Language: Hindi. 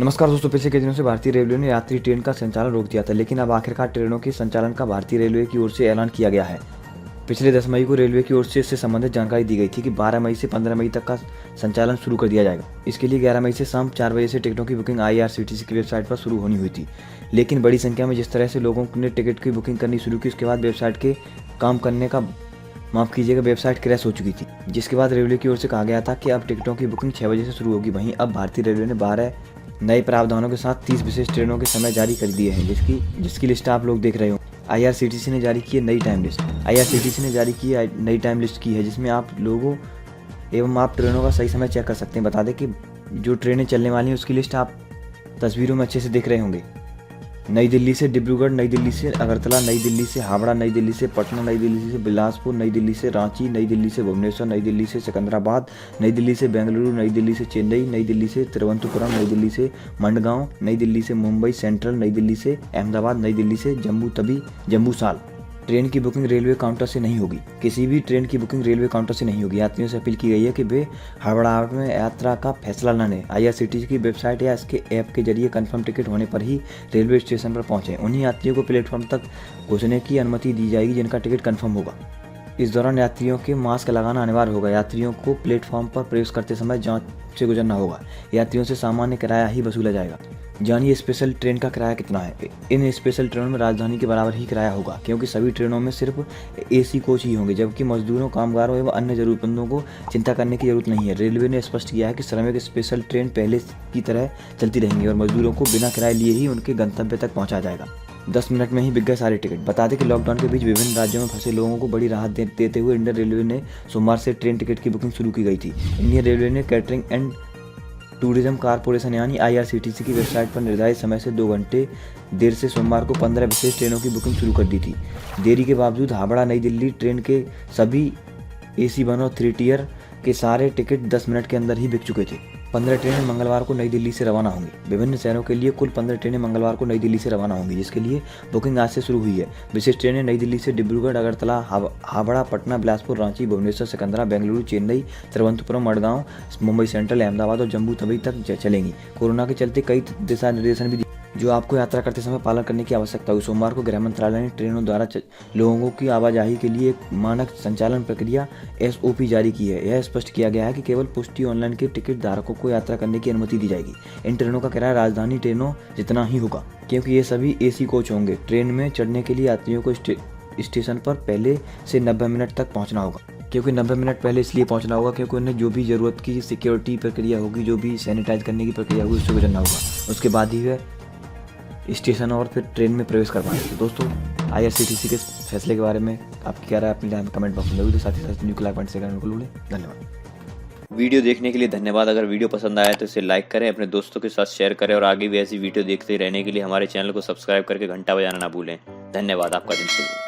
नमस्कार दोस्तों, पिछले कई दिनों से भारतीय रेलवे ने यात्री ट्रेन का संचालन रोक दिया था, लेकिन अब आखिरकार ट्रेनों के संचालन का भारतीय रेलवे की ओर से ऐलान किया गया है। पिछले 10 मई को रेलवे की ओर से इससे संबंधित जानकारी दी गई थी कि 12 मई से 15 मई तक का संचालन शुरू कर दिया जाएगा। इसके लिए 11 मई से शाम 4 बजे से टिकटों की बुकिंग IRCTC की वेबसाइट पर शुरू होनी हुई थी, लेकिन बड़ी संख्या में जिस तरह से लोगों ने टिकट की बुकिंग करनी शुरू की, उसके बाद वेबसाइट के काम करने का वेबसाइट क्रैश हो चुकी थी, जिसके बाद रेलवे की ओर से कहा गया था कि अब टिकटों की बुकिंग 6 बजे से शुरू होगी। वहीं अब भारतीय रेलवे ने 12 नए प्रावधानों के साथ 30 विशेष ट्रेनों के समय जारी कर दिए हैं, जिसकी लिस्ट आप लोग देख रहे हो। IRCTC ने जारी की है नई टाइम लिस्ट। IRCTC ने जारी की नई टाइम लिस्ट की है, जिसमें आप लोगों एवं आप ट्रेनों का सही समय चेक कर सकते हैं। बता दें कि जो ट्रेनें चलने वाली हैं उसकी लिस्ट आप तस्वीरों में अच्छे से देख रहे होंगे। नई दिल्ली से डिब्रूगढ़, नई दिल्ली से अगरतला, नई दिल्ली से हावड़ा, नई दिल्ली से पटना, नई दिल्ली से बिलासपुर, नई दिल्ली से रांची, नई दिल्ली से भुवनेश्वर, नई दिल्ली से सिकंदराबाद, नई दिल्ली से बेंगलुरु, नई दिल्ली से चेन्नई, नई दिल्ली से तिरुवनंतपुरम, नई दिल्ली से मंडगांव, नई दिल्ली से मुंबई सेंट्रल, नई दिल्ली से अहमदाबाद, नई दिल्ली से जम्मू तवी, जम्मू साल। ट्रेन की बुकिंग रेलवे काउंटर से नहीं होगी। किसी भी ट्रेन की बुकिंग रेलवे काउंटर से नहीं होगी। यात्रियों से अपील की गई है कि वे हड़बड़ाहट में यात्रा का फैसला न लें। IRCTC की वेबसाइट या इसके ऐप के जरिए कंफर्म टिकट होने पर ही रेलवे स्टेशन पर पहुंचें। उन्हीं यात्रियों को प्लेटफॉर्म तक घुसने की अनुमति दी जाएगी जिनका टिकट कंफर्म होगा। इस दौरान यात्रियों के मास्क लगाना अनिवार्य होगा। यात्रियों को प्लेटफॉर्म पर प्रवेश करते समय जांच से गुजरना होगा। यात्रियों से सामान्य किराया ही वसूला जाएगा। जानिए स्पेशल ट्रेन का किराया कितना है। इन स्पेशल ट्रेनों में राजधानी के बराबर ही किराया होगा, क्योंकि सभी ट्रेनों में सिर्फ AC कोच ही होंगे, जबकि मजदूरों, कामगारों एवं अन्य जरूरतमंदों को चिंता करने की जरूरत नहीं है। रेलवे ने स्पष्ट किया है कि श्रमिक स्पेशल ट्रेन पहले की तरह चलती रहेंगी और मजदूरों को बिना किराए लिए ही उनके गंतव्य तक पहुँचाया जाएगा। 10 मिनट में ही बिक गए सारे टिकट। बता दें कि लॉकडाउन के बीच विभिन्न राज्यों में फंसे लोगों को बड़ी राहत देते हुए इंडियन रेलवे ने सोमवार से ट्रेन टिकट की बुकिंग शुरू की गई थी। इंडियन रेलवे ने कैटरिंग एंड टूरिज्म कारपोरेशन यानी IRCTC की वेबसाइट पर निर्धारित समय से 2 घंटे देर से सोमवार को 15 विशेष ट्रेनों की बुकिंग शुरू कर दी थी। देरी के बावजूद हावड़ा नई दिल्ली ट्रेन के सभी AC1 और 3 टियर के सारे टिकट 10 मिनट के अंदर ही बिक चुके थे। 15 ट्रेनें मंगलवार को नई दिल्ली से रवाना होंगी। विभिन्न शहरों के लिए कुल 15 ट्रेनें मंगलवार को नई दिल्ली से रवाना होंगी, जिसके लिए बुकिंग आज से शुरू हुई है। विशेष ट्रेनें नई दिल्ली से डिब्रूगढ़, अगरतला, हावड़ा, पटना, बिलासपुर, रांची, भुवनेश्वर, सिकंदरा, बेंगलुरु, चेन्नई, तिरुवनंतपुरम, मडगांव, मुंबई सेंट्रल, अहमदाबाद और जम्मू तवी तक चलेंगी। कोरोना के चलते कई दिशा निर्देशन भी जो आपको यात्रा करते समय पालन करने की आवश्यकता हुई। सोमवार को गृह मंत्रालय ने ट्रेनों द्वारा लोगों की आवाजाही के लिए एक मानक संचालन प्रक्रिया SOP जारी की है। यह स्पष्ट किया गया है कि केवल पुष्टि ऑनलाइन के टिकट धारकों को यात्रा करने की अनुमति दी जाएगी। इन ट्रेनों का किराया राजधानी ट्रेनों जितना ही होगा, क्योंकि ये सभी AC कोच होंगे। ट्रेन में चढ़ने के लिए यात्रियों को स्टेशन पर पहले से 90 मिनट तक पहुँचना होगा। क्योंकि 90 मिनट पहले इसलिए पहुंचना होगा क्योंकि उन्हें जो भी ज़रूरत की सिक्योरिटी प्रक्रिया होगी, जो भी सैनिटाइज करने की प्रक्रिया होगी, उससे गुजरना होगा। उसके बाद ही वह स्टेशन और फिर ट्रेन में प्रवेश कर पाएंगे। दोस्तों, IRCTC के फैसले के बारे में आपकी क्या राय अपनी कमेंट बॉक्स में जरूर। साथ ही साथ न्यू क्लास पॉइंट से करने को भूलें। धन्यवाद। वीडियो देखने के लिए धन्यवाद। अगर वीडियो पसंद आया तो इसे लाइक करें, अपने दोस्तों के साथ शेयर करें और आगे भी ऐसी वीडियो देखते रहने के लिए हमारे चैनल को सब्सक्राइब करके घंटा बजाना ना भूलें। धन्यवाद। आपका दिन शुभ हो।